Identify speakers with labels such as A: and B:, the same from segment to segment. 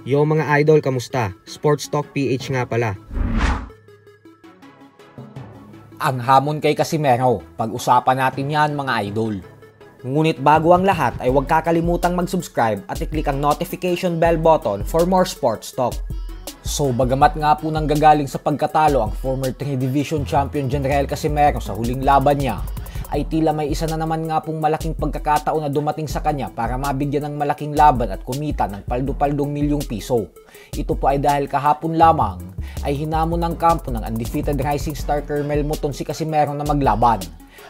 A: Yo mga idol, kamusta? Sports Talk PH nga pala.
B: Ang hamon kay Casimero, pag-usapan natin yan mga idol. Ngunit bago ang lahat ay huwag kakalimutang mag-subscribe at i-click ang notification bell button for more sports talk. So bagamat nga po nang gagaling sa pagkatalo ang former 3 Division Champion General Casimero sa huling laban niya, ay tila may isa na naman nga pong malaking pagkakataon na dumating sa kanya para mabigyan ng malaking laban at kumita ng paldo-paldong milyong piso. Ito po ay dahil kahapon lamang ay hinamon ng kampo ng undefeated rising star Carmel Muton si Casimero na maglaban.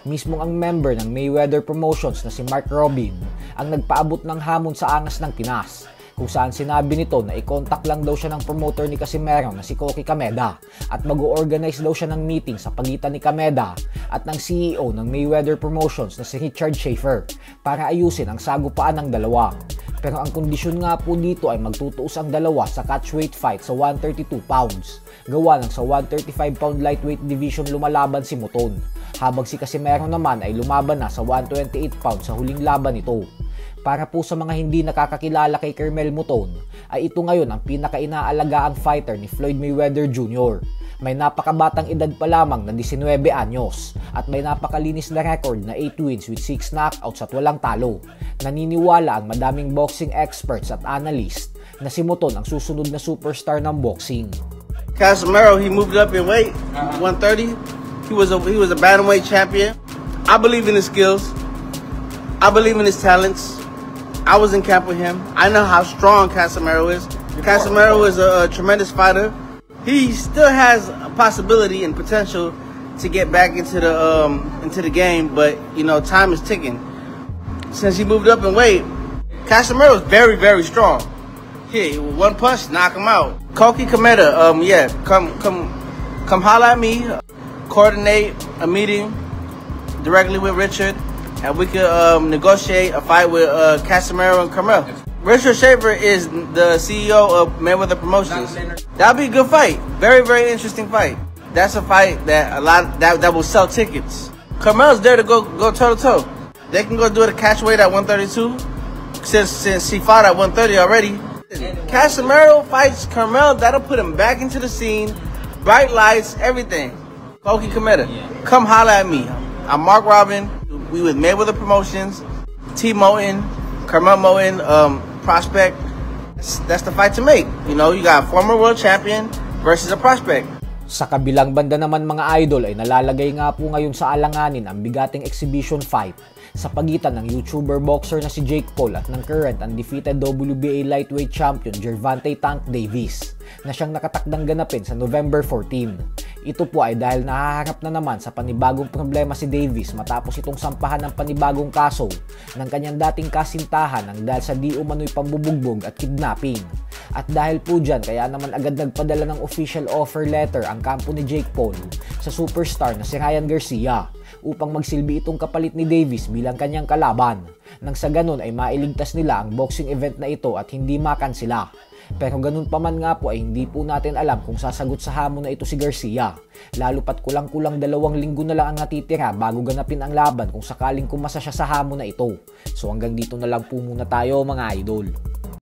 B: Mismong ang member ng Mayweather Promotions na si Mark Robin ang nagpaabot ng hamon sa Angas ng Pinas, kung saan sinabi nito na i-contact lang daw siya ng promoter ni Casimero na si Koki Kameda at mag-o-organize daw siya ng meeting sa pagitan ni Kameda at ng CEO ng Mayweather Promotions na si Richard Schaefer para ayusin ang sagupaan ng dalawa. Pero ang kondisyon nga po dito ay magtutuos ang dalawa sa catchweight fight sa 132 pounds. Gawa ng sa 135 pound lightweight division lumalaban si Muton, habang si Casimero naman ay lumaban na sa 128 pounds sa huling laban nito. Para po sa mga hindi nakakakilala kay Carmel Muton, ay ito ngayon ang pinaka-inaalagaan fighter ni Floyd Mayweather Jr. May napakabatang edad pa lamang na 19 anyos at may napakalinis na record na 8 wins with 6 knockouts at walang talo. Naniniwala ang madaming boxing experts at analyst na si Muton ang susunod na superstar ng boxing.
C: Casimero, he moved up in weight, 130. He was a bantamweight champion. I believe in his skills. I believe in his talents. I was in camp with him. I know how strong Casimero is. Casimero is a tremendous fighter. He still has a possibility and potential to get back into the game, but you know, time is ticking. Since he moved up in weight, Casimero is very, very strong. Yeah, one punch, knock him out. Koki Kameda, yeah, come holla at me. Coordinate a meeting directly with Richard, and we could negotiate a fight with Casimero and Carmel. Richard Schaefer is the CEO of Mayweather Promotions. That'll be a good fight. Very, very interesting fight. That's a fight that that will sell tickets. Carmel's there to go toe to toe. They can go do it at catch weight at 132 since he fought at 130 already. Casimero fights Carmel, that'll put him back into the scene. Bright lights, everything. Koki Kameda, come holla at me. I'm Mark Robin. We with Mayweather Promotions, T Moten, Carmel Moten, prospect. That's the fight to make. You know, you got a former world champion versus a prospect.
B: Sa kabilang banda naman mga idol ay nalalagay nga po ngayon sa alanganin ang bigating exhibition fight sa pagitan ng YouTuber boxer na si Jake Paul at ng current undefeated WBA lightweight champion Gervonta Tank Davis na siyang nakatakdang ganapin sa November 14. Ito po ay dahil nahaharap na naman sa panibagong problema si Davis matapos itong sampahan ng panibagong kaso ng kanyang dating kasintahan ng dahil sa di umano'y pambubugbog at kidnapping. At dahil po dyan, kaya naman agad nagpadala ng official offer letter ang kampo ni Jake Paul sa superstar na si Ryan Garcia upang magsilbi itong kapalit ni Davis bilang kanyang kalaban. Nang sa ganun ay mailigtas nila ang boxing event na ito at hindi makansela. Pero ganun pa man nga po ay hindi po natin alam kung sasagot sa hamon na ito si Garcia. Lalo pat kulang-kulang 2 linggo na lang ang natitira bago ganapin ang laban kung sakaling kumasa siya sa hamon na ito. So hanggang dito na lang po muna tayo mga idol.